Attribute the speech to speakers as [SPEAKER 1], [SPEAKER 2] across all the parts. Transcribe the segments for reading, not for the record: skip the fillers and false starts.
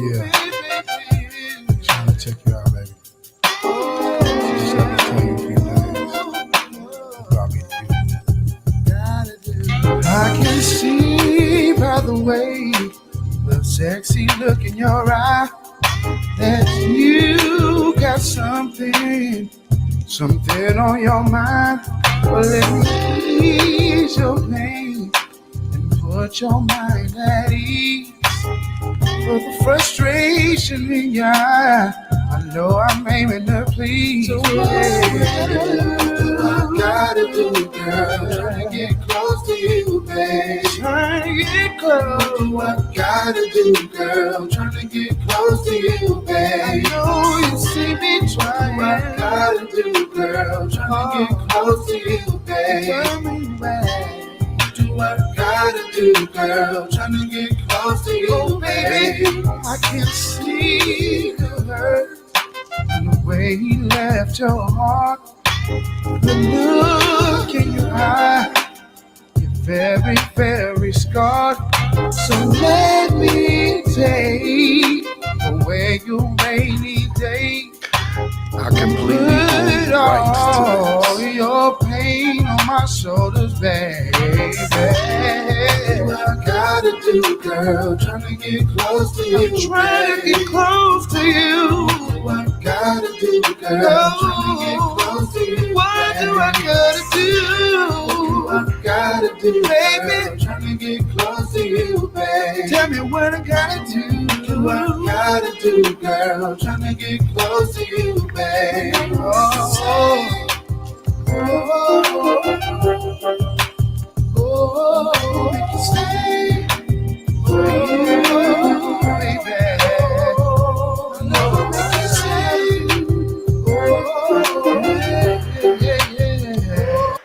[SPEAKER 1] Yeah. Trying to check you out, baby. So just let me tell you a few things about me to you. I can see by the way the sexy look in your eye that you got something on your mind. Well, let me ease your pain and put your mind at ease. For the frustration in your eye, I know I'm aiming to please. So what I gotta do, girl, trying to get close to you, babe. Trying to get close. What I gotta do, girl, trying to get close to you, babe. I know you see me trying. What I gotta do, girl, trying to get close to you, babe. Tell me why. What I gotta do, girl, trying to get close to you, oh, baby. I can see the hurt and the way he left your heart. The look in your eye, you're very, very scarred. So let me take away your rainy day. I completely put all your pain on my shoulders, baby. What I gotta do, girl, trying to get close to you. I'm trying to get close to you. What I gotta do, girl, trying to get close to you. What do I gotta do? What I gotta do, baby, trying to get close to you, baby. Tell me what I gotta do. What I gotta do, girl, trying to get close to you, babe. Make you stay. Baby. I know I make you stay. Yeah.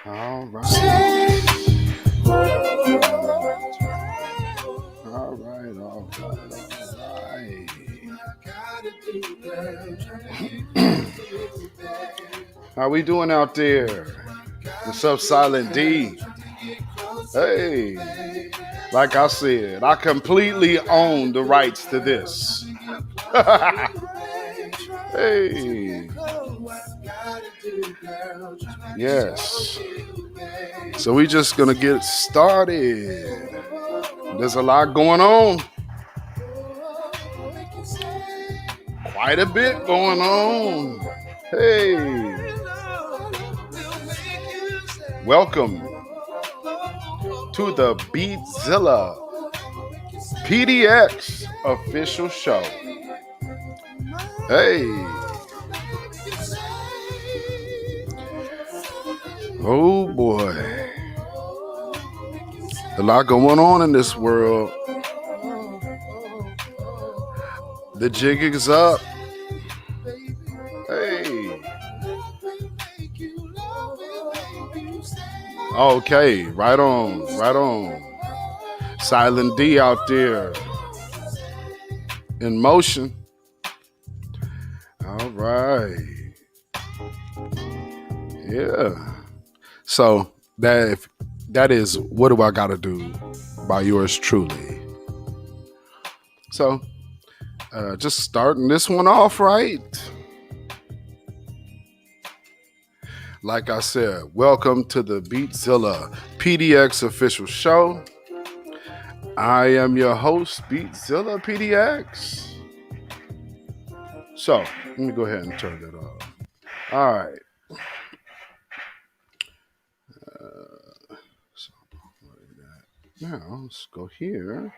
[SPEAKER 1] All right. All right. How we doing out there? What's up, Silent D? Hey, like I said, I completely own the rights to this. Hey. Yes. So we just gonna get started. There's a lot going on. Quite a bit going on. Hey. Welcome to the beatzillapdx official show. Hey. Oh boy. A lot going on in this world. The jig is up. Hey. Okay, right on. Silent D out there in motion. All right. Yeah. So that is What Do I Gotta Do by yours truly. So just starting this one off right. Like I said, welcome to the Beatzilla PDX official show. I am your host, Beatzilla PDX. So, let me go ahead and turn that off. All right. Now, let's go here.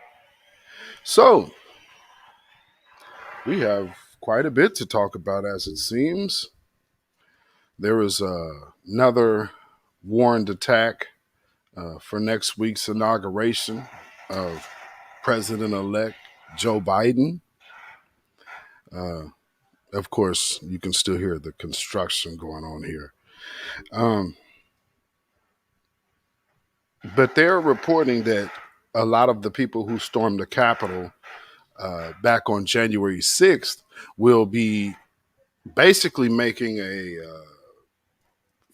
[SPEAKER 1] So, we have quite a bit to talk about, as it seems. There is another warned attack for next week's inauguration of President-elect Joe Biden. Of course, you can still hear the construction going on here. But they're reporting that a lot of the people who stormed the Capitol back on January 6th will be basically making a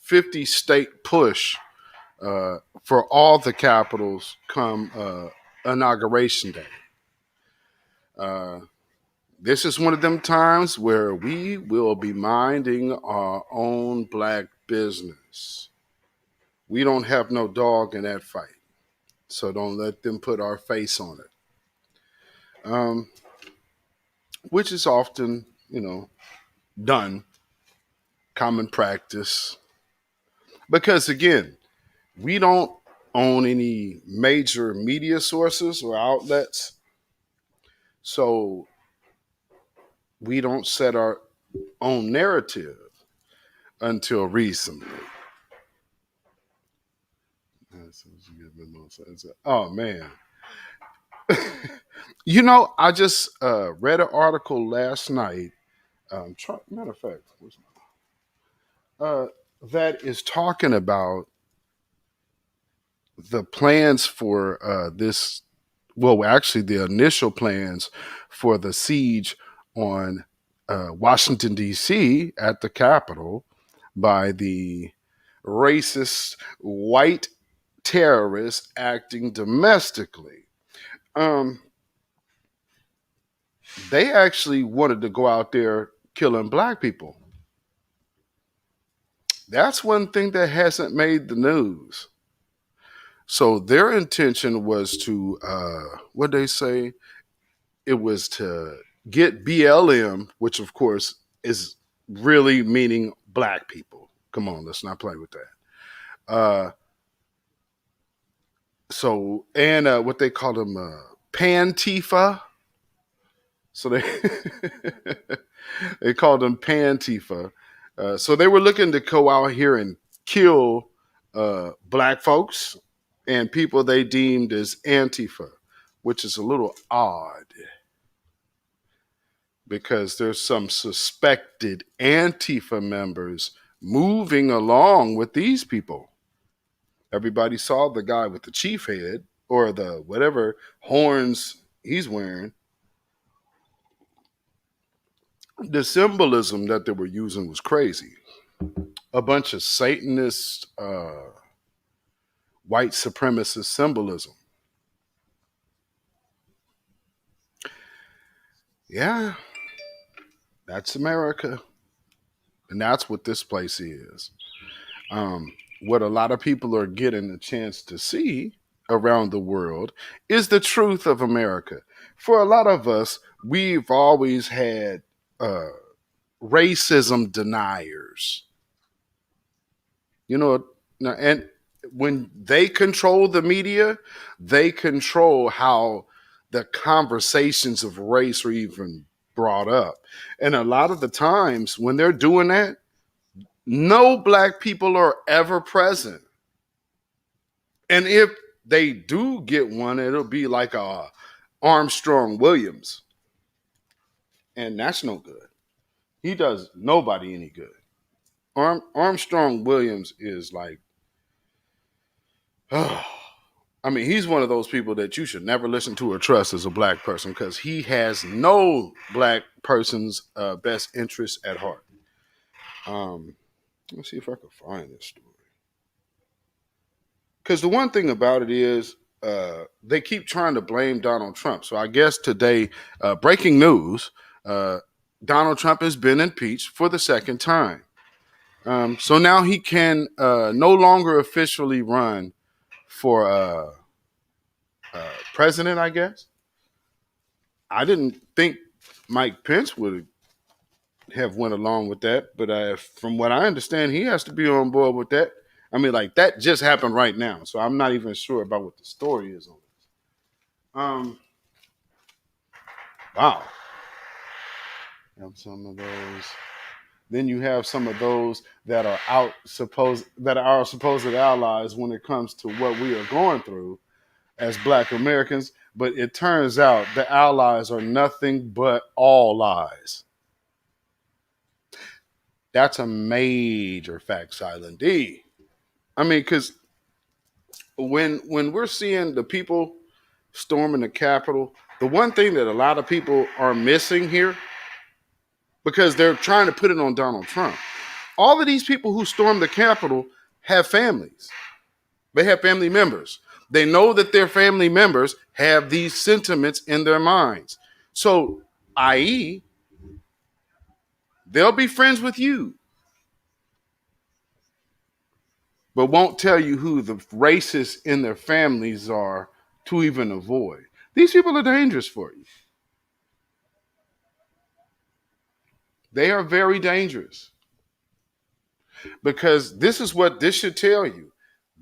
[SPEAKER 1] 50-state push for all the capitals come inauguration day. this is one of them times where we will be minding our own black business. We don't have no dog in that fight. So don't let them put our face on it. Which is often, done, common practice. Because again, we don't own any major media sources or outlets. So we don't set our own narrative until recently. Oh man. I just read an article last night. Matter of fact, uh, that is talking about the plans for this. Well, actually, the initial plans for the siege on Washington, D.C. at the Capitol by the racist white terrorists acting domestically. Um, they actually wanted to go out there killing black people. That's one thing that hasn't made the news. So their intention was to, what they say, it was to get BLM, which of course is really meaning black people. Come on, let's not play with that. And what they call them, Pantifa. So they they called them Pantifa. So they were looking to go out here and kill black folks and people they deemed as Antifa, which is a little odd because there's some suspected Antifa members moving along with these people. Everybody saw the guy with the chief head or the whatever horns he's wearing. The symbolism that they were using was crazy. A bunch of Satanist, white supremacist symbolism. Yeah, that's America. And that's what this place is. What a lot of people are getting a chance to see around the world is the truth of America. For a lot of us, we've always had racism deniers. And when they control the media, they control how the conversations of race are even brought up. And a lot of the times when they're doing that, no black people are ever present. And if they do get one, it'll be like a Armstrong Williams. And that's no good. He does nobody any good. Armstrong Williams is like, he's one of those people that you should never listen to or trust as a black person because he has no black person's best interest at heart. Let's see if I can find this story. Because the one thing about it is they keep trying to blame Donald Trump. So I guess today, breaking news, Donald Trump has been impeached for the second time. So now he can no longer officially run for president, I guess. I didn't think Mike Pence would have went along with that, but from what I understand, he has to be on board with that. That just happened right now, so I'm not even sure about what the story is on this. Wow. Have some of those. Then you have some of those that are our supposed allies when it comes to what we are going through as Black Americans. But it turns out the allies are nothing but all lies. That's a major fact, Silent D. Because when we're seeing the people storming the Capitol, the one thing that a lot of people are missing here, because they're trying to put it on Donald Trump, all of these people who stormed the Capitol have families. They have family members. They know that their family members have these sentiments in their minds. So i.e., they'll be friends with you, but won't tell you who the racists in their families are to even avoid. These people are dangerous for you. They are very dangerous because this is what this should tell you.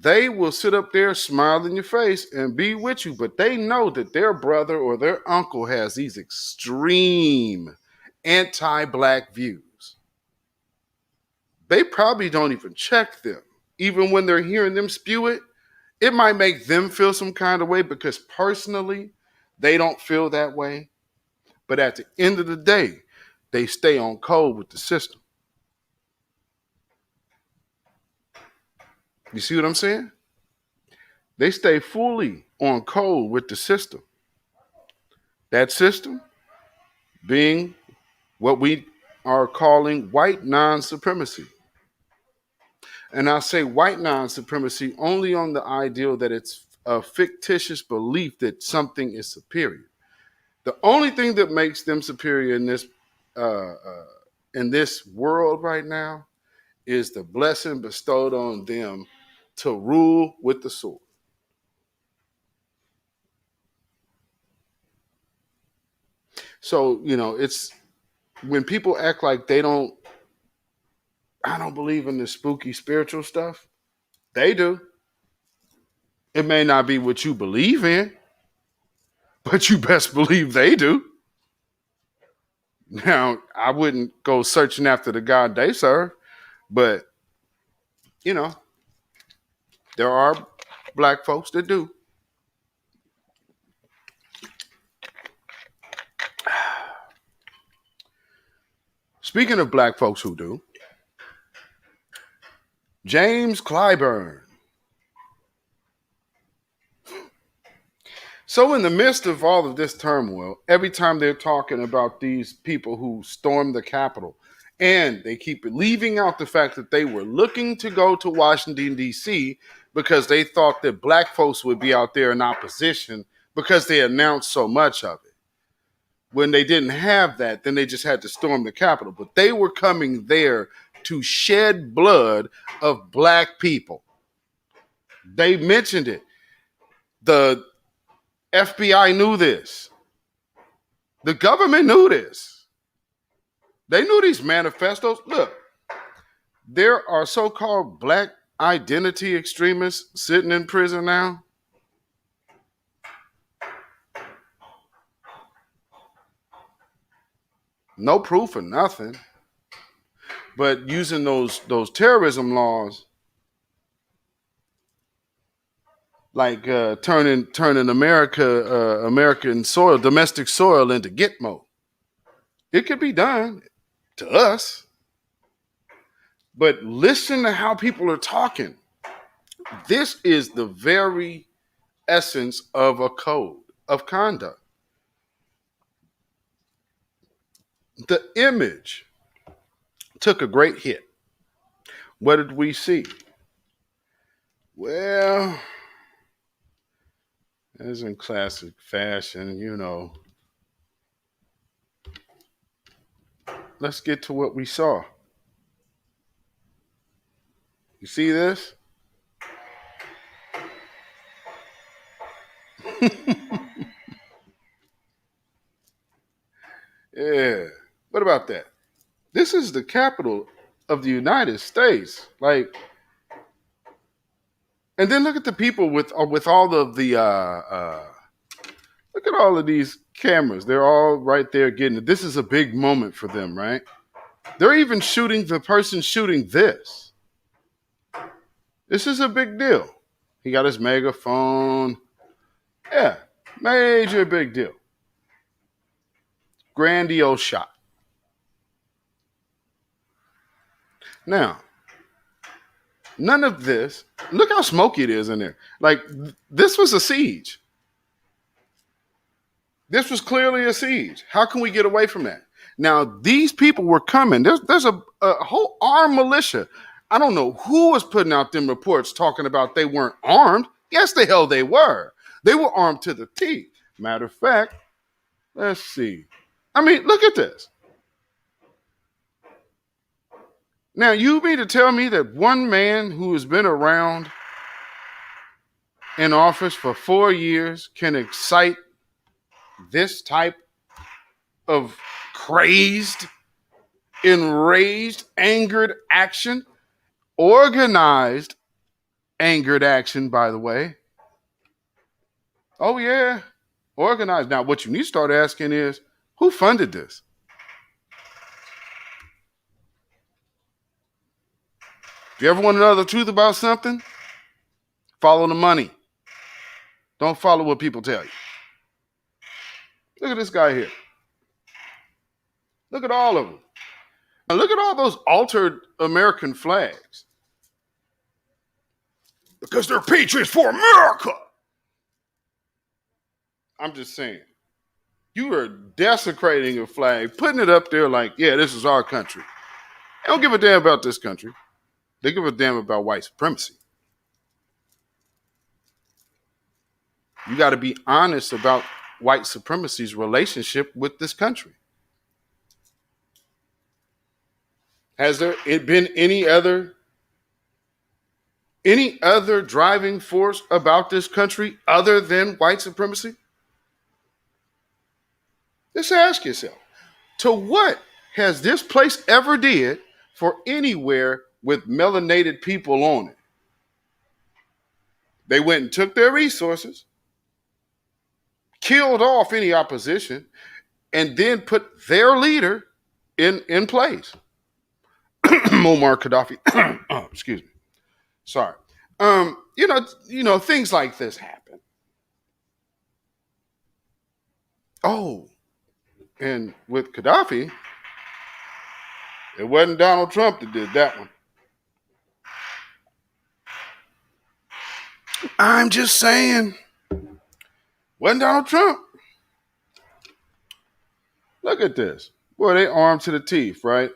[SPEAKER 1] They will sit up there, smile in your face, and be with you, but they know that their brother or their uncle has these extreme anti-black views. They probably don't even check them. Even when they're hearing them spew it, it might make them feel some kind of way because personally, they don't feel that way. But at the end of the day, they stay on code with the system. You see what I'm saying? They stay fully on code with the system. That system being what we are calling white non-supremacy. And I say white non-supremacy only on the ideal that it's a fictitious belief that something is superior. The only thing that makes them superior in this world right now is the blessing bestowed on them to rule with the sword. So, it's when people act like I don't believe in this spooky spiritual stuff. They do. It may not be what you believe in, but you best believe they do. Now, I wouldn't go searching after the God they serve, but, there are black folks that do. Speaking of black folks who do, James Clyburn. So in the midst of all of this turmoil, every time they're talking about these people who stormed the Capitol, and they keep leaving out the fact that they were looking to go to Washington, D.C. because they thought that black folks would be out there in opposition because they announced so much of it. When they didn't have that, then they just had to storm the Capitol. But they were coming there to shed blood of black people. They mentioned it. The FBI knew this. The government knew this. They knew these manifestos. Look, there are so-called black identity extremists sitting in prison now. No proof or nothing. But using those terrorism laws, like turning American soil, domestic soil into Gitmo. It could be done to us. But listen to how people are talking. This is the very essence of a code of conduct. The image took a great hit. What did we see? Well, as in classic fashion, let's get to what we saw. You see this? Yeah. What about that? This is the capital of the United States. And then look at the people with all of the look at all of these cameras. They're all right there getting it. This is a big moment for them, right? They're even shooting the person shooting this. This is a big deal. He got his megaphone. Yeah, major big deal. Grandiose shot. Now, none of this, look how smoky it is in there. This was a siege. This was clearly a siege. How can we get away from that? Now, these people were coming. There's a whole armed militia. I don't know who was putting out them reports talking about they weren't armed. Yes, the hell they were. They were armed to the teeth. Matter of fact, let's see. I mean, look at this. Now, you mean to tell me that one man who has been around in office for 4 years can excite this type of crazed, enraged, angered action? Organized, angered action, by the way. Oh, yeah. Organized. Now, what you need to start asking is, who funded this? If you ever want to know the truth about something, follow the money. Don't follow what people tell you. Look at this guy here. Look at all of them. Now look at all those altered American flags. Because they're patriots for America. I'm just saying. You are desecrating a flag, putting it up there like, yeah, this is our country. They don't give a damn about this country. They give a damn about white supremacy. You got to be honest about white supremacy's relationship with this country. Has there been any other driving force about this country other than white supremacy? Just ask yourself, to what has this place ever did for anywhere with melanated people on it? They went and took their resources, killed off any opposition, and then put their leader in place. Muammar Gaddafi. Oh, excuse me. Sorry. Things like this happen. Oh, and with Gaddafi, it wasn't Donald Trump that did that one. I'm just saying, wasn't Donald Trump. Look at this. Boy, they armed to the teeth, right?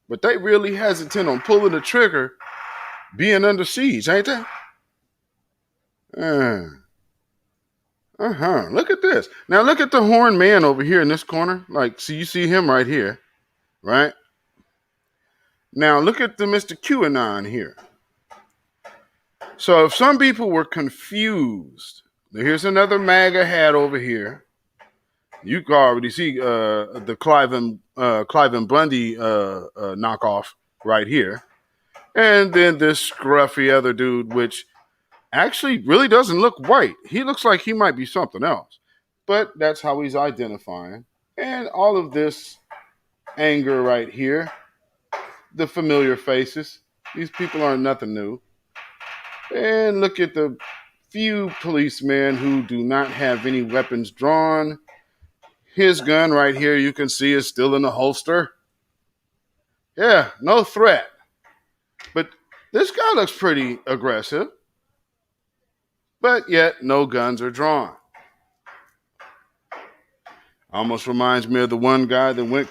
[SPEAKER 1] But they really hesitant on pulling the trigger being under siege, ain't they? Look at this. Now look at the horned man over here in this corner. Like, see, you see him right here, right? Now look at the Mr. QAnon here. So if some people were confused, here's another MAGA hat over here. You can already see the Cliven Bundy knockoff right here. And then this scruffy other dude, which actually really doesn't look white. He looks like he might be something else. But that's how he's identifying. And all of this anger right here, the familiar faces. These people aren't nothing new. And look at the few policemen who do not have any weapons drawn. His gun right here, you can see, is still in the holster. Yeah, no threat. But this guy looks pretty aggressive. But yet, no guns are drawn. Almost reminds me of the one guy that went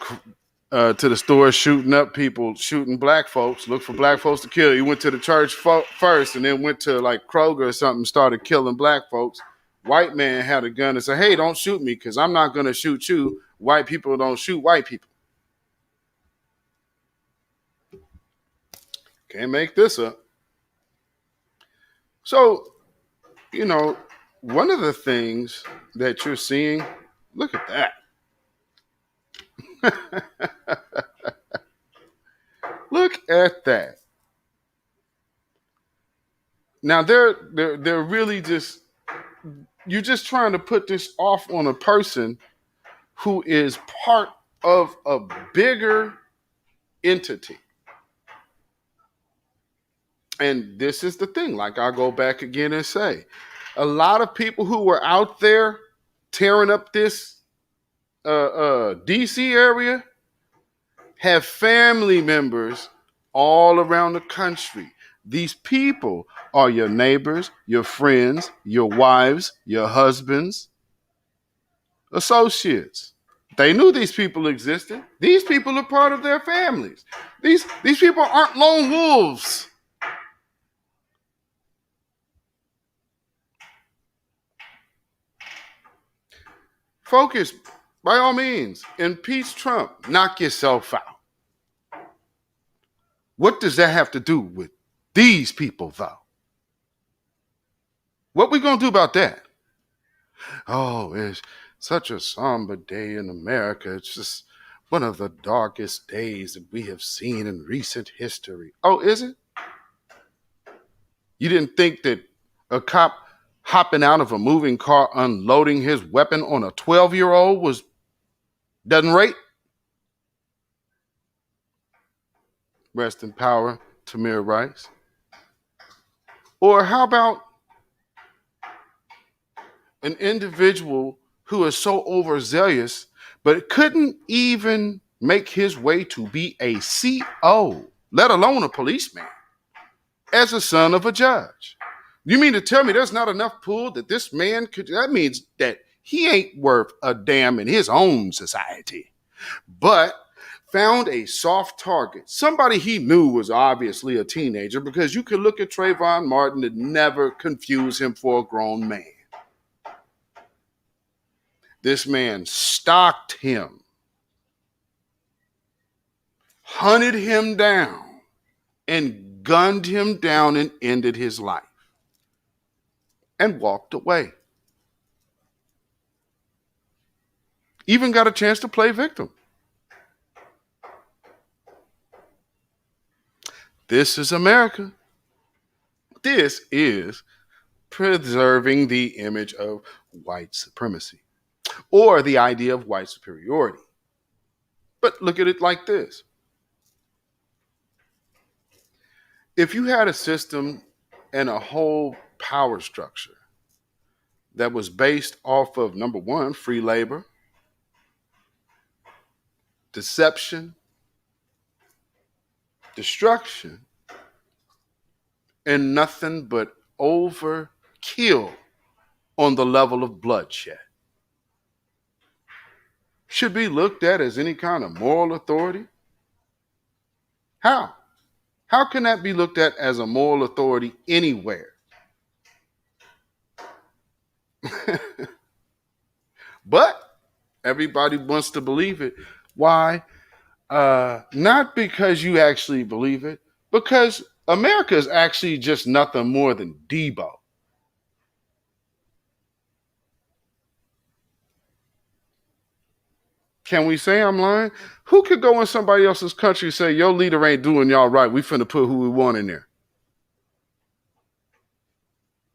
[SPEAKER 1] to the store shooting up people, shooting black folks, look for black folks to kill. He went to the church first and then went to like Kroger or something, started killing black folks. White man had a gun and said, hey, don't shoot me because I'm not going to shoot you. White people don't shoot white people. Can't make this up. So, one of the things that you're seeing, look at that. Look at that. Now they're really just, you're just trying to put this off on a person who is part of a bigger entity. And this is the thing, like I'll go back again and say, a lot of people who were out there tearing up this DC area have family members all around the country. These people are your neighbors, your friends, your wives, your husbands, associates. They knew these people existed. These people are part of their families. These people aren't lone wolves. Focus. By all means, impeach Trump. Knock yourself out. What does that have to do with these people, though? What we going to do about that? Oh, it's such a somber day in America. It's just one of the darkest days that we have seen in recent history. Oh, is it? You didn't think that a cop hopping out of a moving car unloading his weapon on a 12-year-old doesn't rate? Rest in power, Tamir Rice. Or how about an individual who is so overzealous but couldn't even make his way to be a CO, let alone a policeman, as a son of a judge? You mean to tell me there's not enough pull that this man could? That means that he ain't worth a damn in his own society, but found a soft target, somebody he knew was obviously a teenager, because you could look at Trayvon Martin and never confuse him for a grown man. This man stalked him, hunted him down, and gunned him down and ended his life and walked away. Even got a chance to play victim. This is America. This is preserving the image of white supremacy or the idea of white superiority. But look at it like this. If you had a system and a whole power structure that was based off of, number one, free labor, deception, destruction, and nothing but overkill on the level of bloodshed, should be looked at as any kind of moral authority? How? How can that be looked at as a moral authority anywhere? But everybody wants to believe it. Why? Not because you actually believe it, because America is actually just nothing more than Debo. Can we say I'm lying? Who could go in somebody else's country and say, your leader ain't doing y'all right, we finna put who we want in there?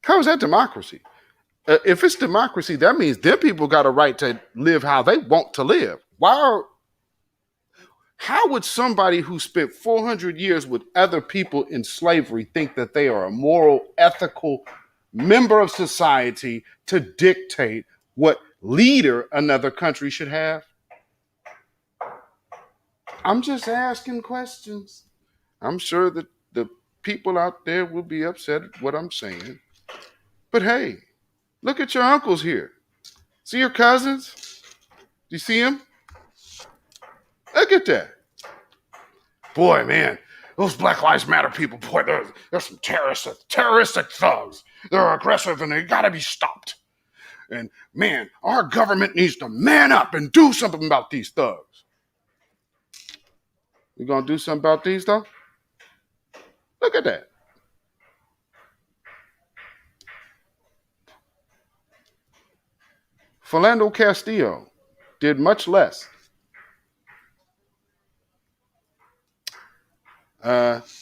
[SPEAKER 1] How is that democracy? If it's democracy, that means them people got a right to live how they want to live. How would somebody who spent 400 years with other people in slavery think that they are a moral, ethical member of society to dictate what leader another country should have? I'm just asking questions. I'm sure that the people out there will be upset at what I'm saying. But hey, look at your uncles here. See your cousins? Do you see them? Look at that. Boy, man, those Black Lives Matter people, boy, they're some terroristic thugs. They're aggressive and they gotta be stopped. And man, our government needs to man up and do something about these thugs. You gonna do something about these though? Look at that. Philando Castillo did much less.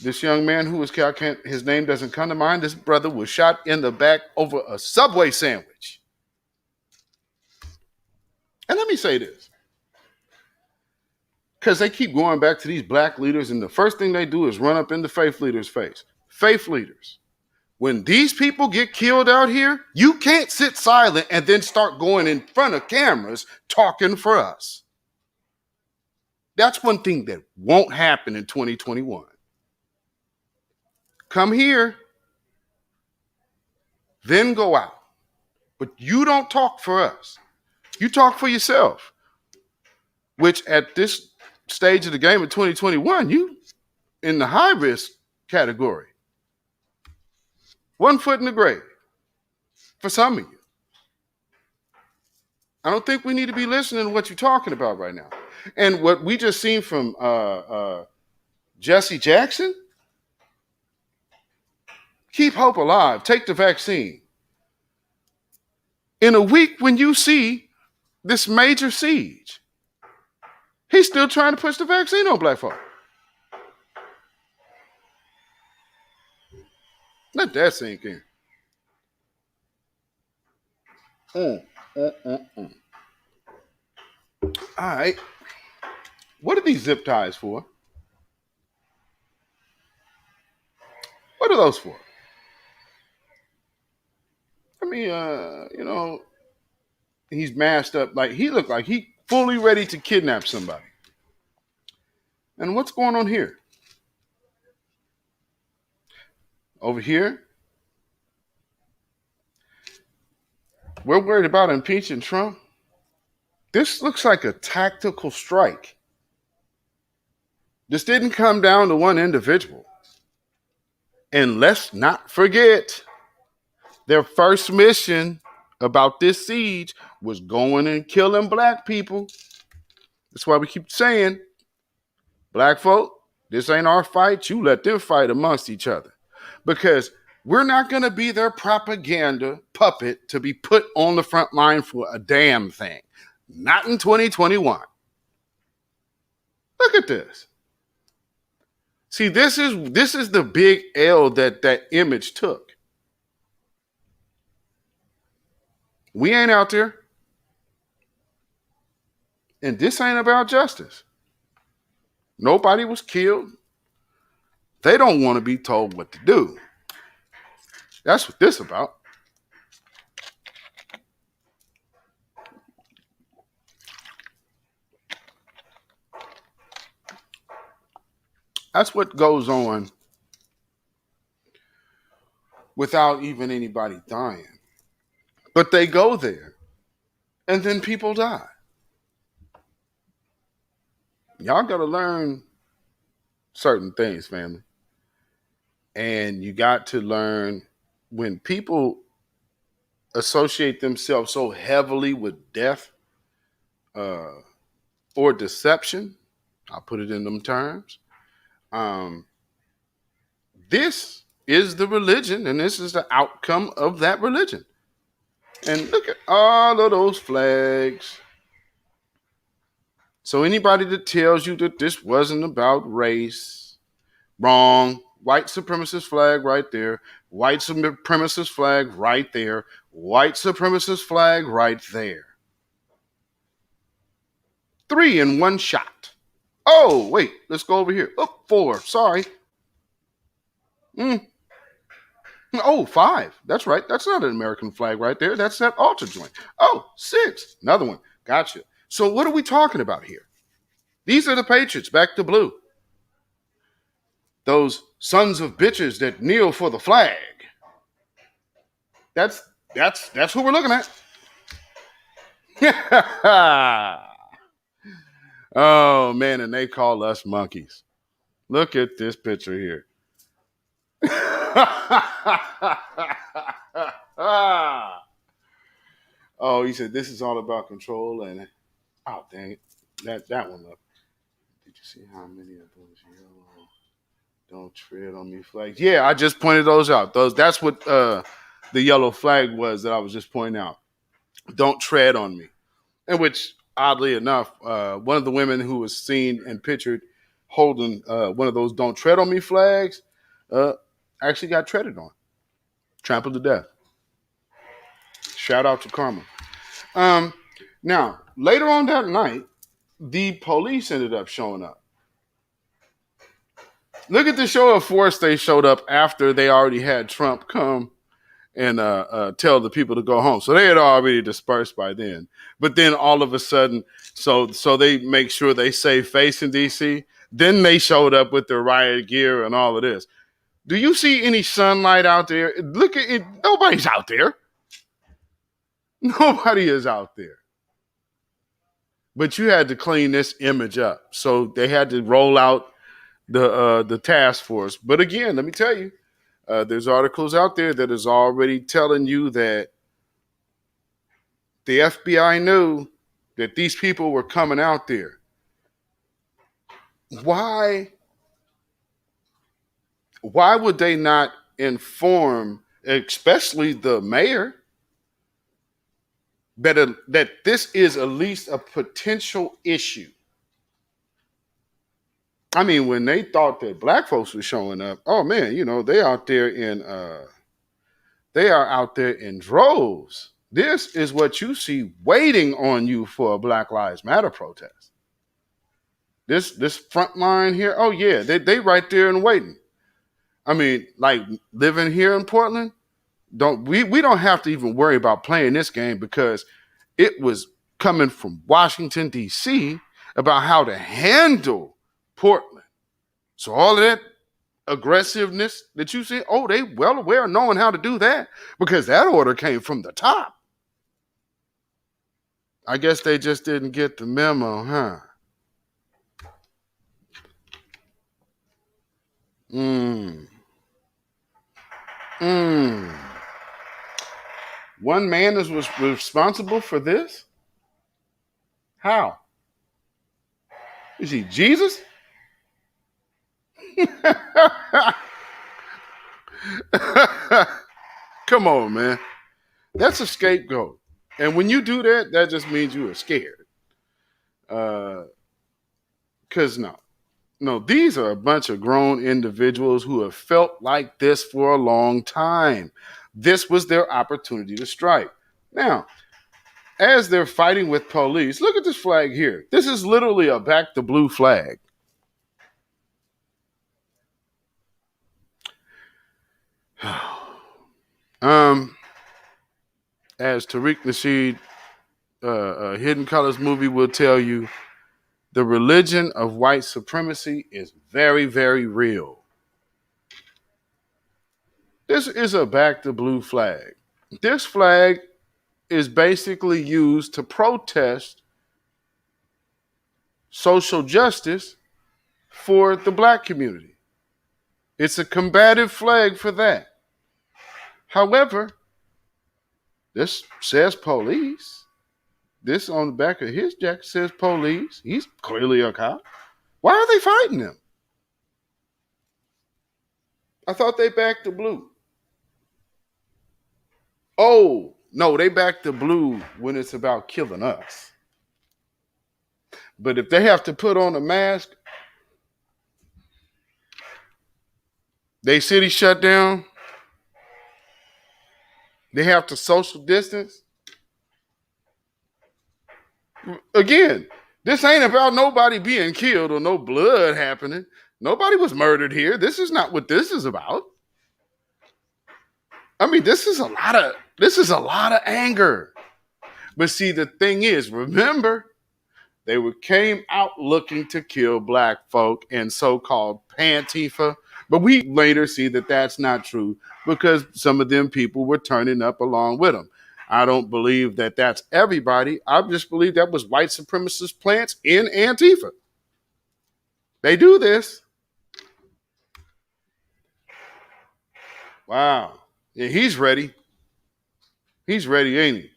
[SPEAKER 1] This young man who was, his name doesn't come to mind, this brother was shot in the back over a Subway sandwich. And let me say this, because they keep going back to these black leaders, and the first thing they do is run up in the faith leaders' face. Faith leaders, when these people get killed out here, you can't sit silent and then start going in front of cameras talking for us. That's one thing that won't happen in 2021. Come here, then go out. But you don't talk for us. You talk for yourself, which at this stage of the game in 2021, you in the high risk category. 1 foot in the grave for some of you. I don't think we need to be listening to what you're talking about right now. And what we just seen from Jesse Jackson, keep hope alive. Take the vaccine. In a week when you see this major siege, he's still trying to push the vaccine on black folk. Let that sink in. All right. What are these zip ties for? What are those for? I mean, he's masked up. Like, he looked like he fully ready to kidnap somebody. And what's going on here? Over here, we're worried about impeaching Trump. This looks like a tactical strike. This didn't come down to one individual. And let's not forget, their first mission about this siege was going and killing black people. That's why we keep saying, black folk, this ain't our fight. You let them fight amongst each other. Because we're not going to be their propaganda puppet to be put on the front line for a damn thing. Not in 2021. Look at this. See, this is the big L that image took. We ain't out there. And this ain't about justice. Nobody was killed. They don't want to be told what to do. That's what this is about. That's what goes on without even anybody dying. But they go there, and then people die. Y'all got to learn certain things, family. And you got to learn when people associate themselves so heavily with death or deception, I'll put it in them terms. This is the religion, and this is the outcome of that religion. And look at all of those flags. So anybody that tells you that this wasn't about race, wrong. White supremacist flag right there. White supremacist flag right there. White supremacist flag right there. 3 in one shot. Oh, wait. Let's go over here. Oh, 4. Sorry. Oh, 5. That's right. That's not an American flag right there. That's that altar joint. Oh, 6. Another one. Gotcha. So what are we talking about here? These are the Patriots, back to blue. Those sons of bitches that kneel for the flag. That's who we're looking at. Oh, man, and they call us monkeys. Look at this picture here. Oh, he said this is all about control, and oh, dang it, that one up. Did you see how many of those yellow "Don't tread on me" flags? Yeah, I just pointed those out. That's what the yellow flag was that I was just pointing out. Don't tread on me, and which oddly enough, one of the women who was seen and pictured holding one of those "Don't tread on me" flags actually got treaded on, trampled to death. Shout out to Karma. Now, later on that night, the police ended up showing up. Look at the show of force they showed up after they already had Trump come and tell the people to go home. So they had already dispersed by then. But then all of a sudden, so they make sure they save face in D.C. Then they showed up with their riot gear and all of this. Do you see any sunlight out there? Look at it. Nobody's out there. Nobody is out there. But you had to clean this image up. So they had to roll out the task force. But again, let me tell you, there's articles out there that is already telling you that The FBI knew that these people were coming out there. Why would they not inform, especially the mayor, that this is at least a potential issue? I mean, when they thought that black folks were showing up, oh man, they are out there in droves. This is what you see waiting on you for a Black Lives Matter protest. This front line here, oh yeah, they right there and waiting. I mean, like living here in Portland, we don't have to even worry about playing this game because it was coming from Washington, D.C. about how to handle Portland. So all of that aggressiveness that you see, oh, they well aware of knowing how to do that because that order came from the top. I guess they just didn't get the memo, huh? One man was responsible for this? How? Is he Jesus? Come on, man. That's a scapegoat. And when you do that, that just means you are scared. Because no, these are a bunch of grown individuals who have felt like this for a long time. This was their opportunity to strike. Now, as they're fighting with police, look at this flag here. This is literally a back the blue flag. As Tariq Nasheed, Hidden Colors movie will tell you, the religion of white supremacy is very, very real. This is a back the blue flag. This flag is basically used to protest social justice for the black community. It's a combative flag for that. However, this says police. This on the back of his jacket says police. He's clearly a cop. Why are they fighting him? I thought they backed the blue. Oh, no, they back the blue when it's about killing us. But if they have to put on a mask, they city shut down, they have to social distance. Again, this ain't about nobody being killed or no blood happening. Nobody was murdered here. This is not what this is about. I mean, this is a lot of anger. But see, the thing is, remember, they came out looking to kill black folk and so-called Pantifa. But we later see that that's not true because some of them people were turning up along with them. I don't believe that that's everybody. I just believe that was white supremacist plants in Antifa. They do this. Wow. Yeah, he's ready. He's ready, ain't he?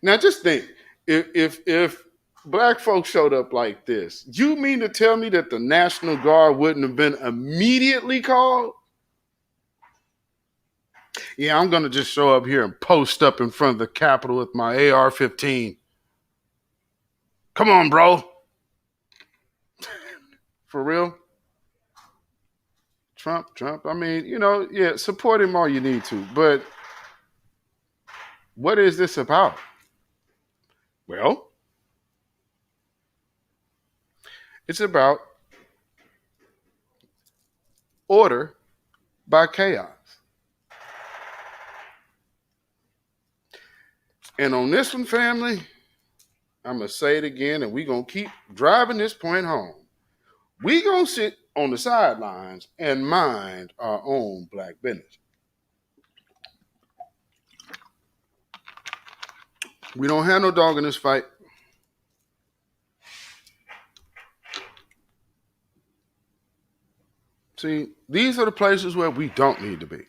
[SPEAKER 1] Now just think, if black folks showed up like this, you mean to tell me that the National Guard wouldn't have been immediately called? Yeah, I'm going to just show up here and post up in front of the Capitol with my AR-15. Come on, bro. For real? Trump. I mean, yeah, support him all you need to. But what is this about? Well, it's about order by chaos. And on this one, family, I'm going to say it again, and we're going to keep driving this point home. We're going to sit on the sidelines and mind our own black business. We don't have no dog in this fight. See, these are the places where we don't need to be.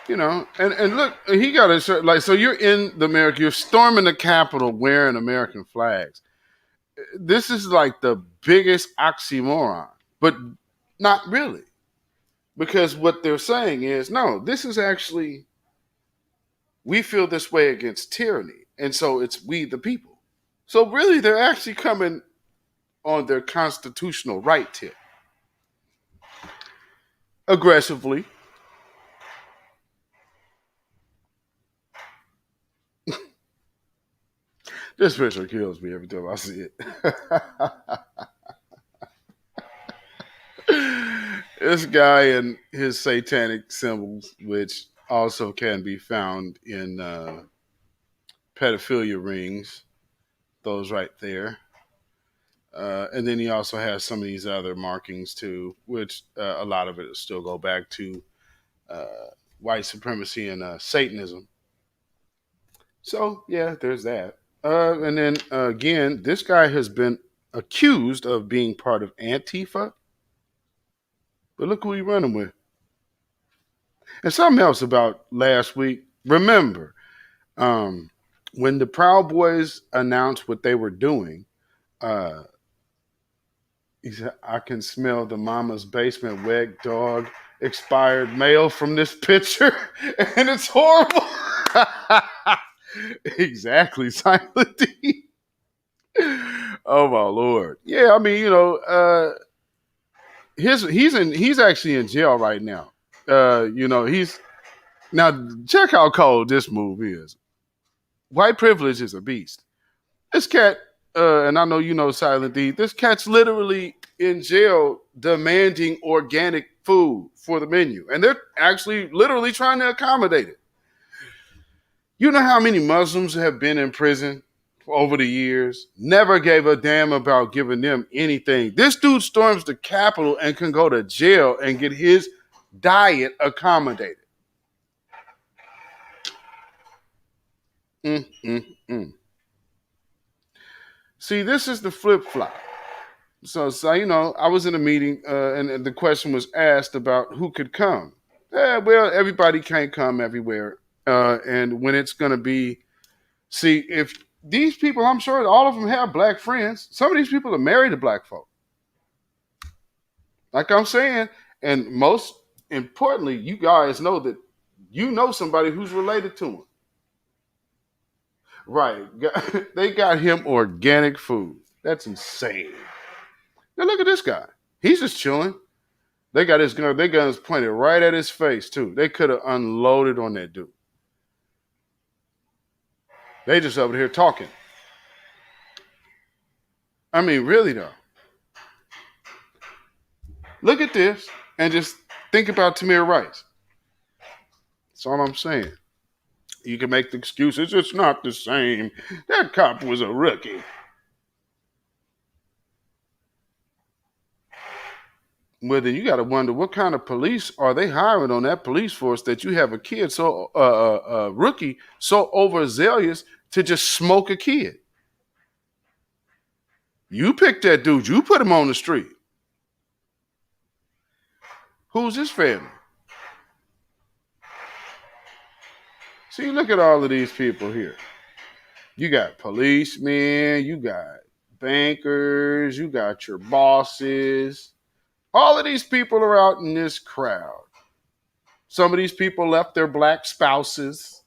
[SPEAKER 2] And look, he got a shirt like so. You're in the America. You're storming the Capitol wearing American flags. This is like the biggest oxymoron, but not really, because what they're saying is no. This is actually we feel this way against tyranny, and so it's we the people. So really, they're actually coming on their constitutional right tip aggressively. This picture kills me every time I see it. This guy and his satanic symbols, which also can be found in pedophilia rings, those right there. And then he also has some of these other markings too, which a lot of it still go back to uh, white supremacy and Satanism. So yeah, there's that. And then again, this guy has been accused of being part of Antifa, but look who he running with. And something else about last week. Remember, um, when the Proud Boys announced what they were doing, uh, he said, "I can smell the mama's basement wet dog expired mail from this picture, and it's horrible." Exactly, Silent D. Oh my lord! Yeah, I mean, he's actually in jail right now. He's now check how cold this move is. White privilege is a beast. This cat, and I know you know Silent D. This cat's literally in jail demanding organic food for the menu, and they're actually literally trying to accommodate it. You know how many Muslims have been in prison over the years? Never gave a damn about giving them anything. This dude storms the Capitol and can go to jail and get his diet accommodated. Mm, mm, mm. See, this is the flip flop. So I was in a meeting, and the question was asked about who could come. Well, everybody can't come everywhere, and when it's going to be, see, if these people, I'm sure all of them have black friends. Some of these people are married to black folk, like I'm saying, and most importantly, you guys know that you know somebody who's related to him, right? They got him organic food. That's insane. Now look at this guy. He's just chilling. They got his gun. Their guns pointed right at his face too. They could have unloaded on that dude. They just over here talking. I mean, really though. Look at this and just think about Tamir Rice. That's all I'm saying. You can make the excuses. It's not the same. That cop was a rookie. Well, then you got to wonder what kind of police are they hiring on that police force that you have a kid so rookie so overzealous to just smoke a kid. You picked that dude. You put him on the street. Who's his family? See, look at all of these people here. You got policemen, you got bankers, you got your bosses. All of these people are out in this crowd. Some of these people left their black spouses.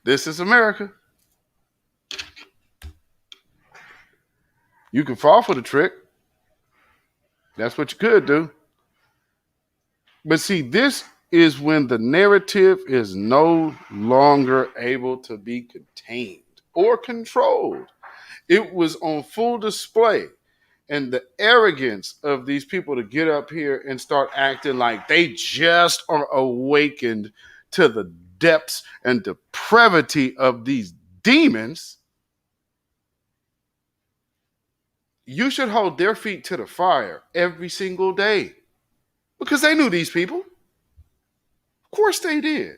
[SPEAKER 2] This is America. You can fall for the trick. That's what you could do. But see, this is when the narrative is no longer able to be contained or controlled. It was on full display. And the arrogance of these people to get up here and start acting like they just are awakened to the depths and depravity of these demons, you should hold their feet to the fire every single day because they knew these people. Of course they did.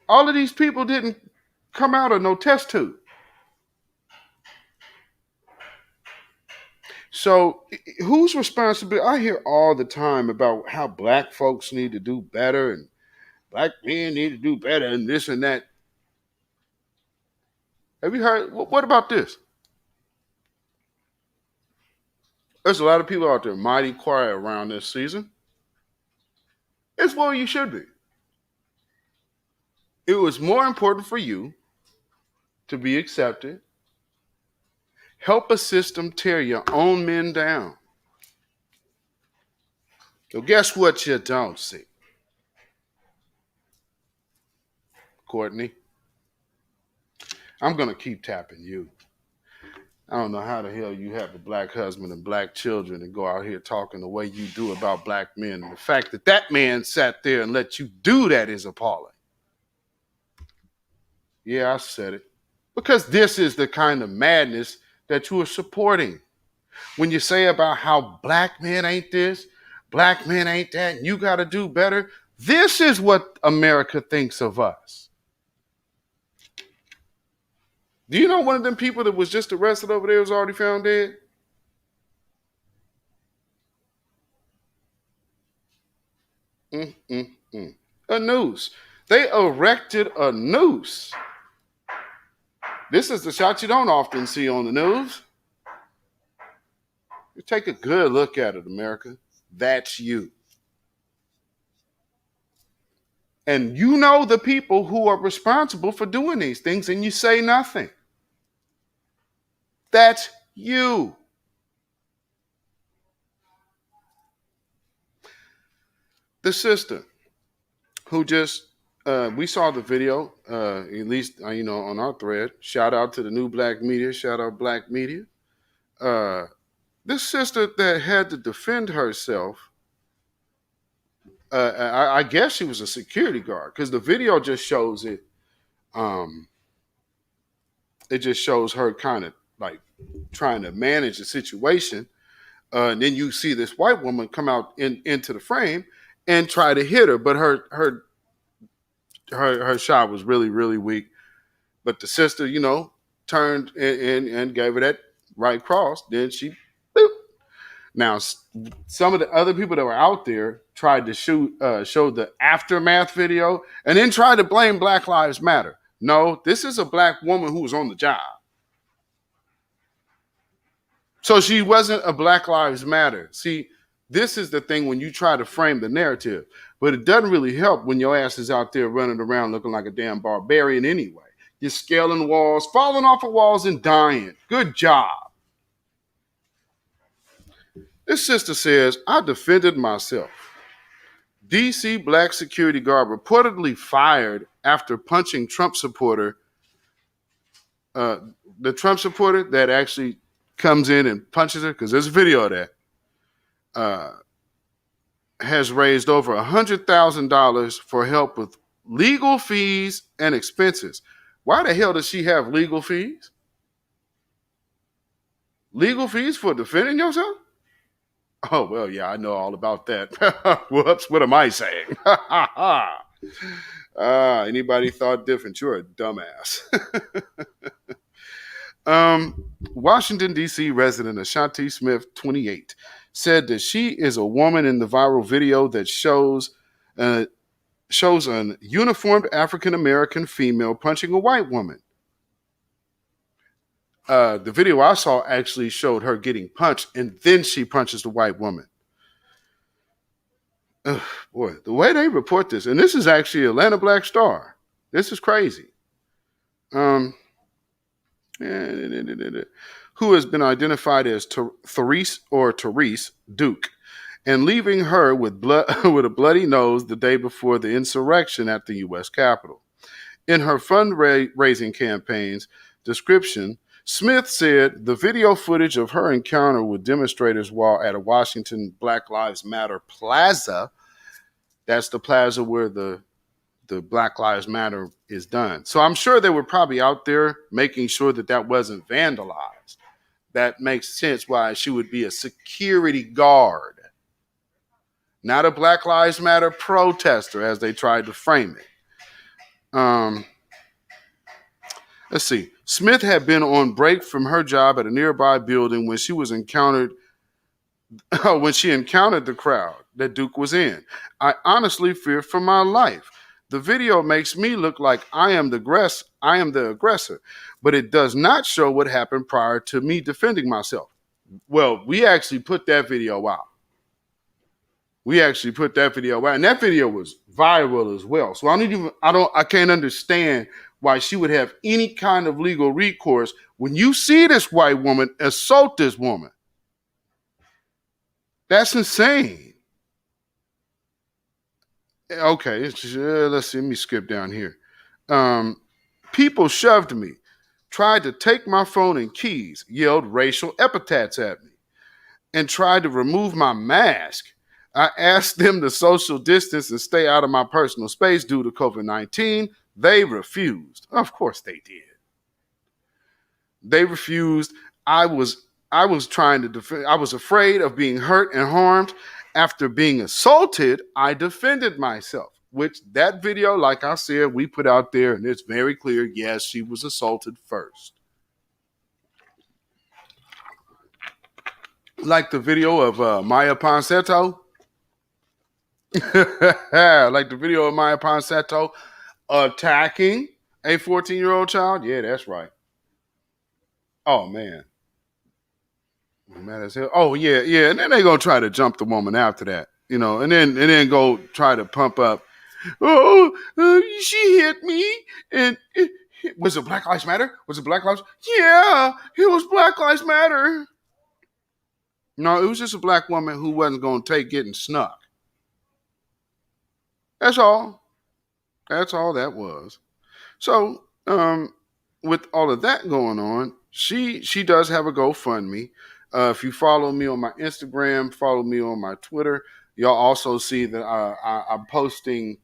[SPEAKER 2] All of these people didn't come out of no test tube. So, whose responsibility? I hear all the time about how black folks need to do better and black men need to do better and this and that. Have you heard? What about this? There's a lot of people out there mighty quiet around this season. It's where you should be. It was more important for you to be accepted, help a system tear your own men down. So, guess what you don't see, Courtney? I'm going to keep tapping you. I don't know how the hell you have a black husband and black children and go out here talking the way you do about black men. And the fact that that man sat there and let you do that is appalling. Yeah, I said it. Because this is the kind of madness that you are supporting. When you say about how black men ain't this, black men ain't that, and you got to do better, this is what America thinks of us. Do you know one of them people that was just arrested over there was already found dead? A noose. They erected a noose. This is the shot you don't often see on the news. You take a good look at it, America. That's you. And you know the people who are responsible for doing these things, and you say nothing. That's you. The sister who just, we saw the video, at least, on our thread. Shout out to the new black media. Shout out black media. This sister that had to defend herself, I guess she was a security guard because the video just shows it. It just shows her kind of like trying to manage the situation. And then you see this white woman come out into the frame and try to hit her, but her shot was really, really weak. But the sister, turned and gave her that right cross. Then she, boop. Now, some of the other people that were out there tried to show the aftermath video and then tried to blame Black Lives Matter. No, this is a black woman who was on the job. So she wasn't a Black Lives Matter. See, this is the thing when you try to frame the narrative, but it doesn't really help when your ass is out there running around looking like a damn barbarian anyway. You're scaling walls, falling off of walls, and dying. Good job. This sister says, I defended myself. DC black security guard reportedly fired after punching Trump supporter. The Trump supporter that actually comes in and punches her, because there's a video of that, has raised over $100,000 for help with legal fees and expenses. Why the hell does she have legal fees? Legal fees for defending yourself? Oh, well, yeah, I know all about that. Whoops, what am I saying? Anybody thought different? You're a dumbass. Washington, D.C. resident Ashanti Smith, 28, said that she is a woman in the viral video that shows an uniformed African-American female punching a white woman. The video I saw actually showed her getting punched, and then she punches the white woman. Ugh, boy, the way they report this, and this is actually Atlanta Black Star. This is crazy. Who has been identified as Therese Duke, and leaving her with with a bloody nose the day before the insurrection at the U.S. Capitol. In her fundraising campaign's description, Smith said the video footage of her encounter with demonstrators while at a Washington Black Lives Matter plaza, that's the plaza where the Black Lives Matter is done. So I'm sure they were probably out there making sure that that wasn't vandalized. That makes sense why she would be a security guard, not a Black Lives Matter protester as they tried to frame it. Let's see. Smith had been on break from her job at a nearby building when she was encountered when she encountered the crowd that Duke was in. I honestly feared for my life. The video makes me look like I am the aggressor, but it does not show what happened prior to me defending myself. Well, we actually put that video out. And that video was viral as well. So I can't understand why she would have any kind of legal recourse when you see this white woman assault this woman. That's insane. Okay, let's see. Let me skip down here. Um, People shoved me, tried to take my phone and keys, yelled racial epithets at me, and tried to remove my mask. I asked them to social distance and stay out of my personal space due to COVID-19. They refused. Of course they did. They refused. I was trying to defend. I was afraid of being hurt and harmed. After being assaulted, I defended myself. Which that video, like I said, we put out there, and it's very clear. Yes, she was assaulted first. Like the video of Maya Ponsetto. Like the video of Maya Ponsetto attacking a 14-year-old child. Yeah, that's right. Oh man. Mad as hell. Oh yeah, yeah. And then they gonna try to jump the woman after that, and then go try to pump up. Oh, she hit me, and was it Black Lives Matter? Was it Black Lives? Yeah, it was Black Lives Matter. No, it was just a black woman who wasn't gonna take getting snuck. That's all. That's all that was. So, with all of that going on, she does have a GoFundMe. If you follow me on my Instagram, follow me on my Twitter, you'll also see that I'm posting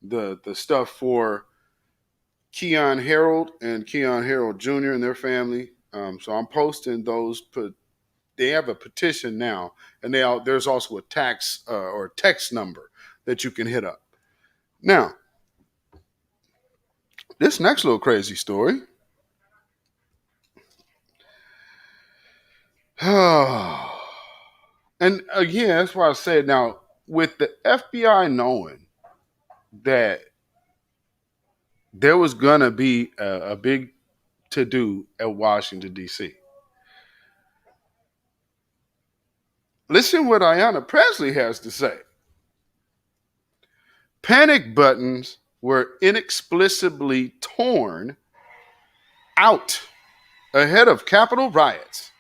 [SPEAKER 2] the stuff for Keon Harold and Keon Harold Jr. and their family. So I'm posting those. They have a petition now, and there's also a tax or text number that you can hit up. Now, this next little crazy story. And again, that's why I said now, with the FBI knowing that there was going to be a big to do at Washington, D.C. Listen what Ayanna Presley has to say. Panic buttons were inexplicably torn out ahead of Capitol riots.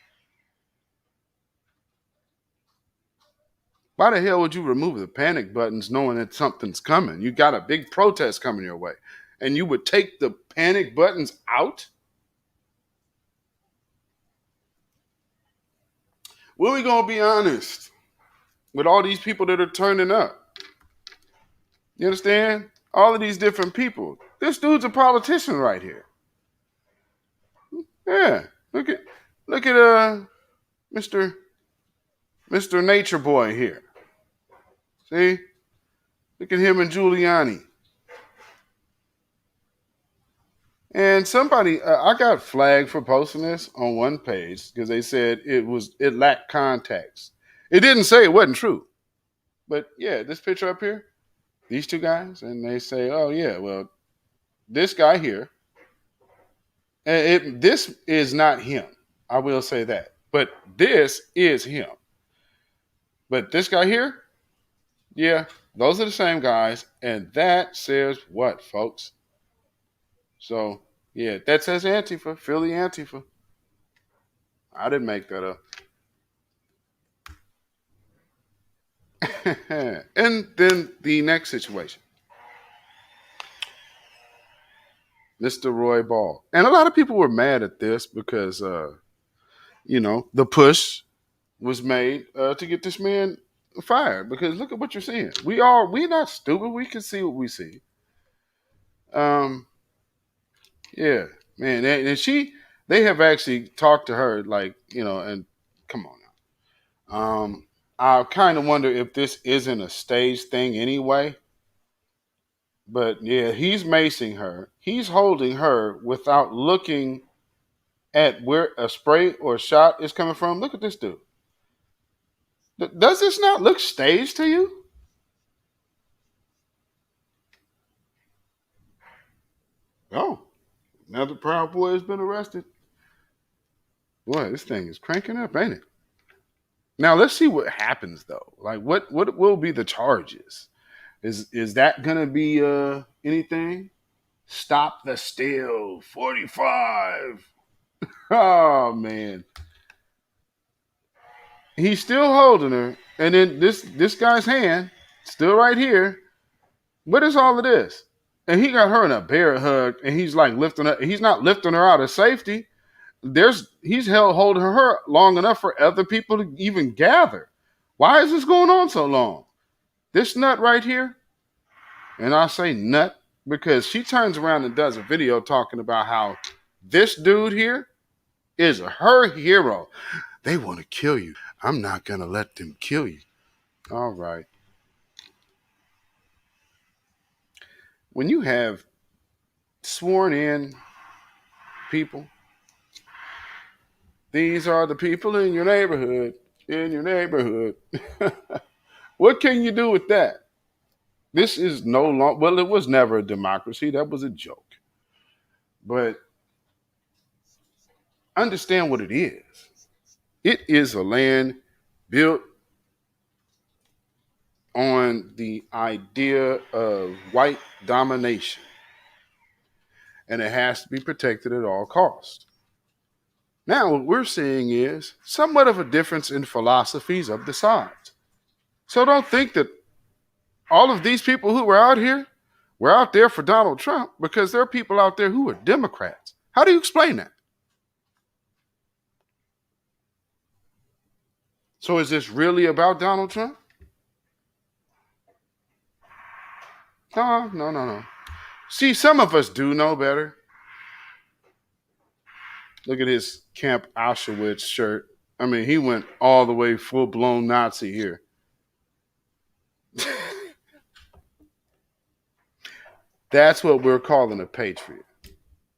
[SPEAKER 2] Why the hell would you remove the panic buttons knowing that something's coming? You got a big protest coming your way, and you would take the panic buttons out? Well, we gonna be honest with all these people that are turning up. You understand? All of these different people. This dude's a politician right here. Yeah. Look at Mr. Nature Boy here. See? Look at him and Giuliani. And somebody, I got flagged for posting this on one page because they said it lacked context. It didn't say it wasn't true. But yeah, this picture up here, these two guys, and they say, oh yeah, well, this guy here, and this is not him. I will say that. But this is him. But this guy here, yeah, those are the same guys. And that says what, folks? So, yeah, that says Antifa, Philly Antifa. I didn't make that up. And then the next situation. Mr. Roy Ball. And a lot of people were mad at this because, the push was made to get this man fired. Because look at what you're seeing. We're not stupid. We can see what we see. Yeah, man. And they have actually talked to her, like, and come on now. I kind of wonder if this isn't a stage thing anyway. But yeah, he's macing her. He's holding her without looking at where a spray or shot is coming from. Look at this dude. Does this not look staged to you? Oh, another Proud Boy has been arrested. Boy, this thing is cranking up, ain't it? Now let's see what happens though. Like what will be the charges? Is that gonna be anything? Stop the steal. 45. Oh man. He's still holding her. And then this guy's hand, still right here. What is all of this? And he got her in a bear hug, and he's like lifting her. He's not lifting her out of safety. He's held holding her long enough for other people to even gather. Why is this going on so long? This nut right here, and I say nut because she turns around and does a video talking about how this dude here is her hero. They want to kill you. I'm not gonna let them kill you. All right. When you have sworn in people, these are the people in your neighborhood. In your neighborhood. What can you do with that? This is no longer, well, it was never a democracy. That was a joke. But understand what it is. It is a land built on the idea of white domination, and it has to be protected at all costs. Now, what we're seeing is somewhat of a difference in philosophies of the sides. So don't think that all of these people who were out here were out there for Donald Trump, because there are people out there who are Democrats. How do you explain that? So is this really about Donald Trump? No. See, some of us do know better. Look at his Camp Auschwitz shirt. I mean, he went all the way full-blown Nazi here. That's what we're calling a patriot.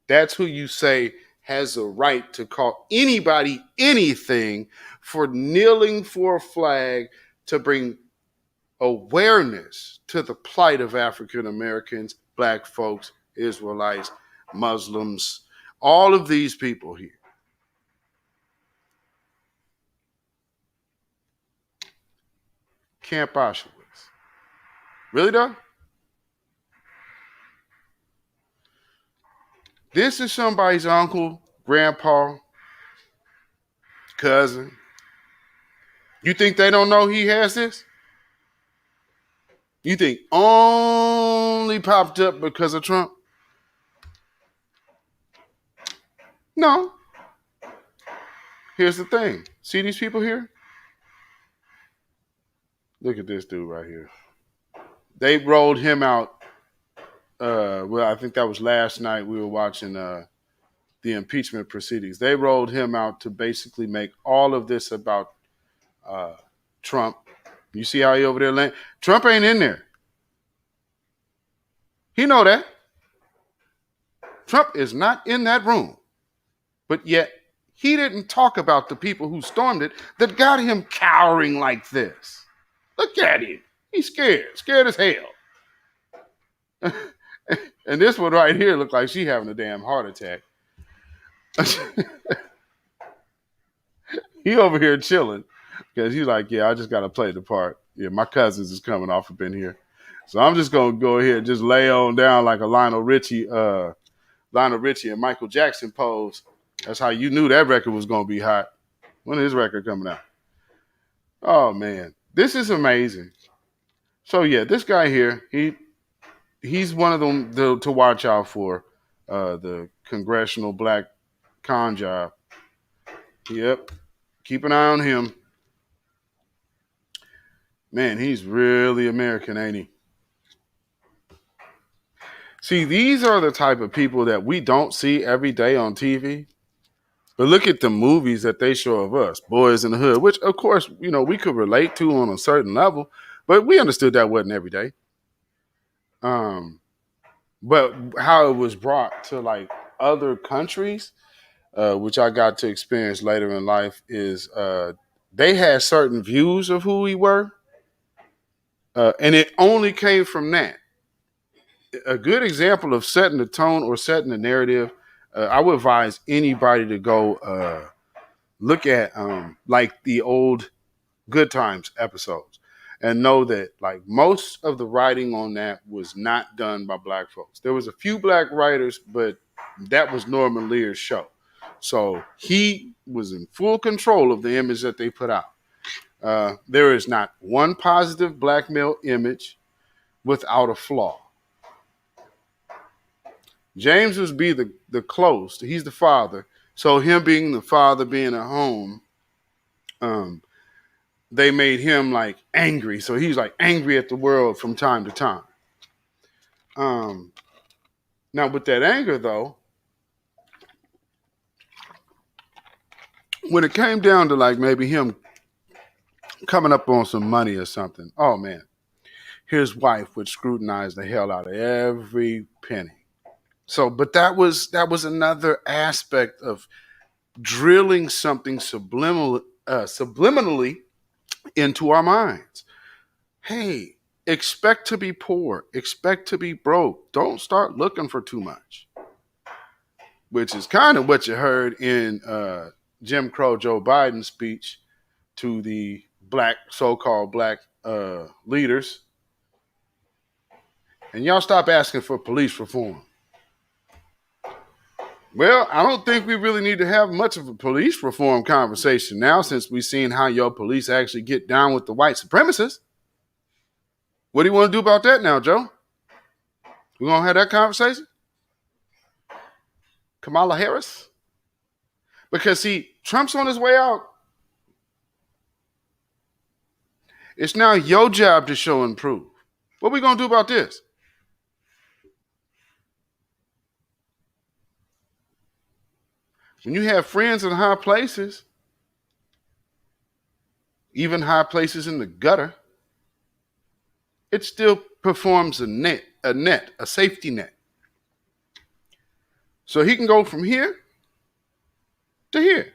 [SPEAKER 2] That's who you say has a right to call anybody anything for kneeling for a flag to bring awareness to the plight of African Americans, Black folks, Israelites, Muslims, all of these people here. Camp Auschwitz. Really though? This is somebody's uncle, grandpa, cousin. You think they don't know he has this? You think only popped up because of Trump? No. Here's the thing. See these people here? Look at this dude right here. They rolled him out. Well, I think that was last night. We were watching the impeachment proceedings. They rolled him out to basically make all of this about Trump. You see how he over there laying? Trump ain't in there. He know that. Trump is not in that room. But yet, he didn't talk about the people who stormed it that got him cowering like this. Look at him. He's scared as hell. And this one right here looked like she having a damn heart attack. He over here chilling because he's like, yeah, I just got to play the part. Yeah, my cousins is coming off up in here. So I'm just going to go ahead and just lay on down like a Lionel Richie and Michael Jackson pose. That's how you knew that record was going to be hot. When is his record coming out? Oh, man. This is amazing. So, yeah, this guy here, he's one of them to watch out for, the congressional black con job. Yep. Keep an eye on him. Man, he's really American, ain't he? See, these are the type of people that we don't see every day on TV. But look at the movies that they show of us, Boys in the Hood, which, of course, we could relate to on a certain level, but we understood that wasn't every day. But how it was brought to like other countries, which I got to experience later in life, is they had certain views of who we were, and it only came from that. A good example of setting the tone or setting the narrative, I would advise anybody to go look at like the old Good Times episodes and know that like most of the writing on that was not done by black folks. There was a few black writers, but that was Norman Lear's show. So he was in full control of the image that they put out. There is not one positive black male image without a flaw. James was be the close. He's the father. So him being the father, being at home, um, they made him like angry. So he's like angry at the world from time to time. Um, Now with that anger though, when it came down to like maybe him coming up on some money or something, oh man, his wife would scrutinize the hell out of every penny. So, but that was another aspect of drilling something subliminally into our minds. Hey, expect to be poor, expect to be broke. Don't start looking for too much, which is kind of what you heard in Jim Crow Joe Biden's speech to the black, so-called black leaders. And y'all stop asking for police reform. Well, I don't think we really need to have much of a police reform conversation now since we've seen how your police actually get down with the white supremacists. What do you want to do about that now, Joe? We going to have that conversation? Kamala Harris? Because, see, Trump's on his way out. It's now your job to show and prove. What we going to do about this? When you have friends in high places, even high places in the gutter, it still performs a safety net. So he can go from here to here.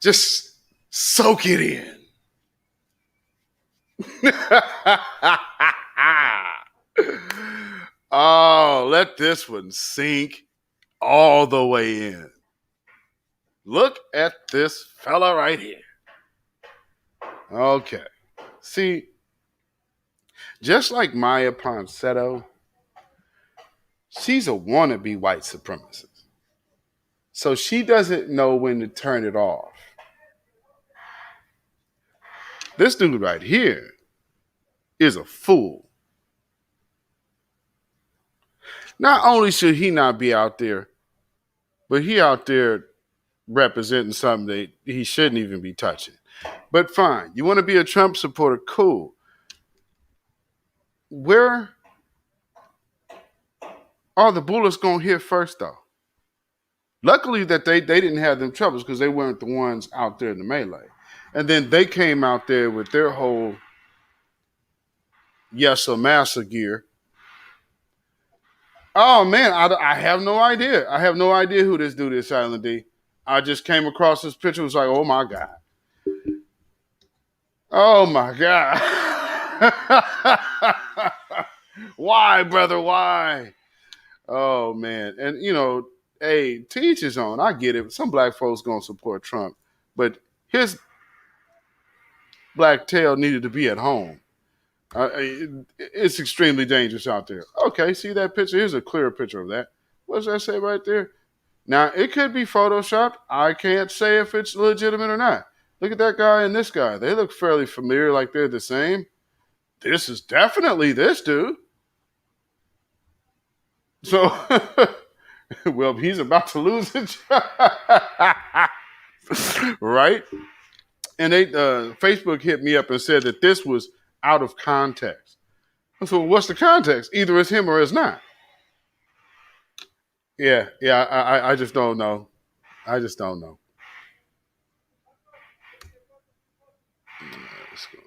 [SPEAKER 2] Just soak it in. Oh, let this one sink all the way in. Look at this fella right here. Okay. See, just like Maya Ponsetto, she's a wannabe white supremacist. So she doesn't know when to turn it off. This dude right here is a fool. Not only should he not be out there, but he out there representing something that he shouldn't even be touching. But fine, you want to be a Trump supporter, cool. Where are the bullets going to hit first, though? Luckily that they didn't have them troubles because they weren't the ones out there in the melee. And then they came out there with their whole yes or massa gear. Oh, man, I have no idea. I have no idea who this dude is, Silent D. I just came across this picture. It was like, oh, my God. Oh, my God. Why, brother? Why? Oh, man. And, you know, hey, to each his own. I get it. Some black folks going to support Trump. But his black tail needed to be at home. It's extremely dangerous out there. Okay, see that picture? Here's a clear picture of that. What does that say right there? Now, it could be photoshopped. I can't say if it's legitimate or not. Look at that guy and this guy. They look fairly familiar, like they're the same. This is definitely this dude. So, well, he's about to lose it. Right? And they Facebook hit me up and said that this was out of context. So what's the context? Either it's him or it's not. Yeah, I just don't know. I just don't know. Let's go.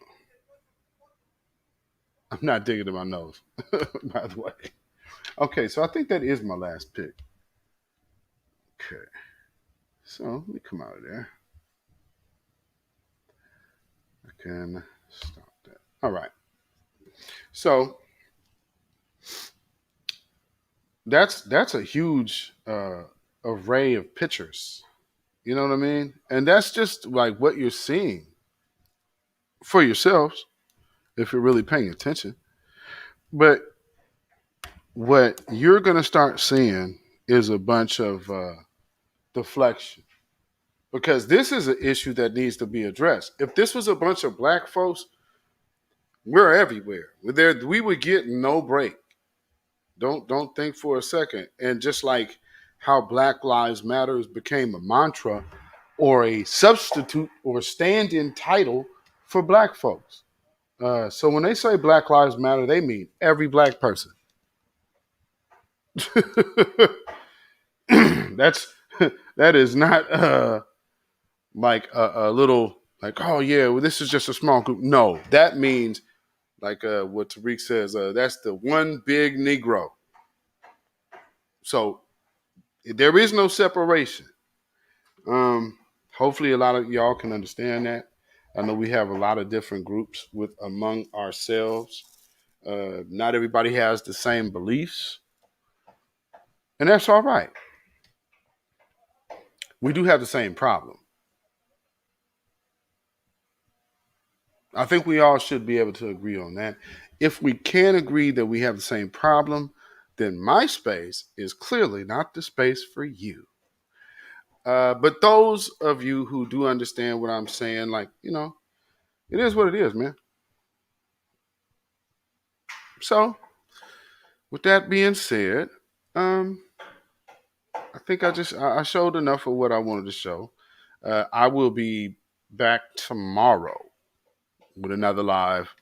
[SPEAKER 2] I'm not digging in my nose, by the way. Okay, so I think that is my last pick. Okay, so let me come out of there. I can stop that. All right. So that's a huge array of pictures. You know what I mean? And that's just like what you're seeing for yourselves if you're really paying attention. But what you're going to start seeing is a bunch of deflection because this is an issue that needs to be addressed. If this was a bunch of black folks, we're everywhere. We would get no break. Don't think for a second. And just like how Black Lives Matters became a mantra or a substitute or stand-in title for black folks. So when they say Black Lives Matter, they mean every black person. That's that is not like a little like, oh yeah, well, this is just a small group. No, that means like what Tariq says, that's the one big Negro. So there is no separation. Hopefully, a lot of y'all can understand that. I know we have a lot of different groups with among ourselves. Not everybody has the same beliefs, and that's all right. We do have the same problem. I think we all should be able to agree on that. If we can agree that we have the same problem, then my space is clearly not the space for you. But those of you who do understand what I'm saying, like, it is what it is, man. So, with that being said, um, I think I showed enough of what I wanted to show. I will be back tomorrow with another live,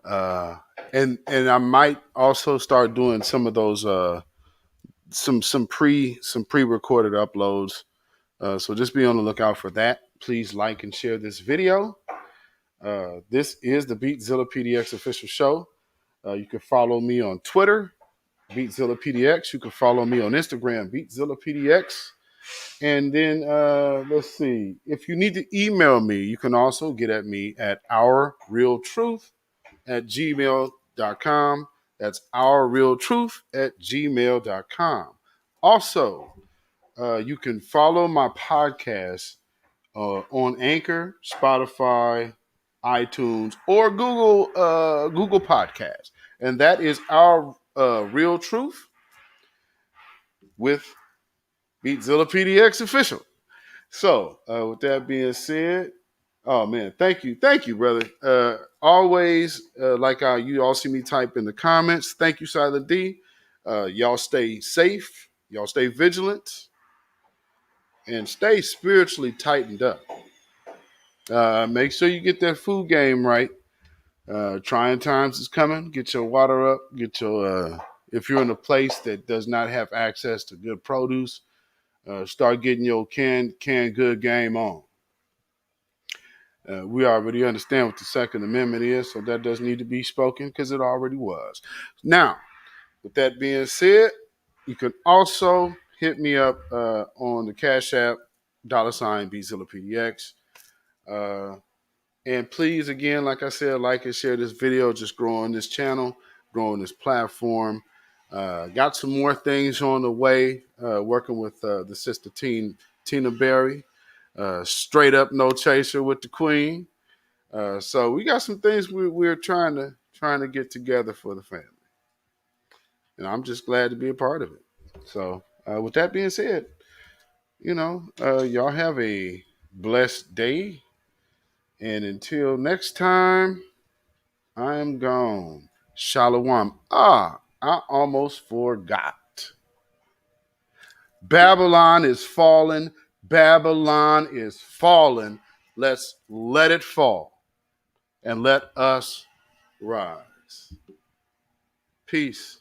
[SPEAKER 2] uh, and I might also start doing some of those some pre recorded uploads. So just be on the lookout for that. Please like and share this video. This is the BeatZillaPDX official show. You can follow me on Twitter, BeatZillaPDX. You can follow me on Instagram, BeatZillaPDX. And then let's see. If you need to email me, you can also get at me at ourrealtruth@gmail.com. That's ourrealtruth@gmail.com. Also, you can follow my podcast on Anchor, Spotify, iTunes, or Google Podcast, and that is our Real Truth with Beatzilla PDX official. So, with that being said, oh man, thank you, brother. Always, like you all see me type in the comments. Thank you, Silent D. Y'all stay safe. Y'all stay vigilant and stay spiritually tightened up. Make sure you get that food game right. Trying times is coming. Get your water up. Get your if you're in a place that does not have access to good produce, start getting your canned good game on. We already understand what the Second Amendment is, so that doesn't need to be spoken because it already was. Now, with that being said, you can also hit me up on the Cash App, $ BeatzillapDX. And please, again, like I said, like and share this video. Just growing this channel, growing this platform. Got some more things on the way. Working with the sister Tina Berry. Straight up no chaser with the Queen. So we got some things we're trying to get together for the family, and I'm just glad to be a part of it. So with that being said, y'all have a blessed day, and until next time, I am gone. Shalom. I almost forgot. Babylon is fallen. Babylon is fallen. Let's let it fall and let us rise. Peace.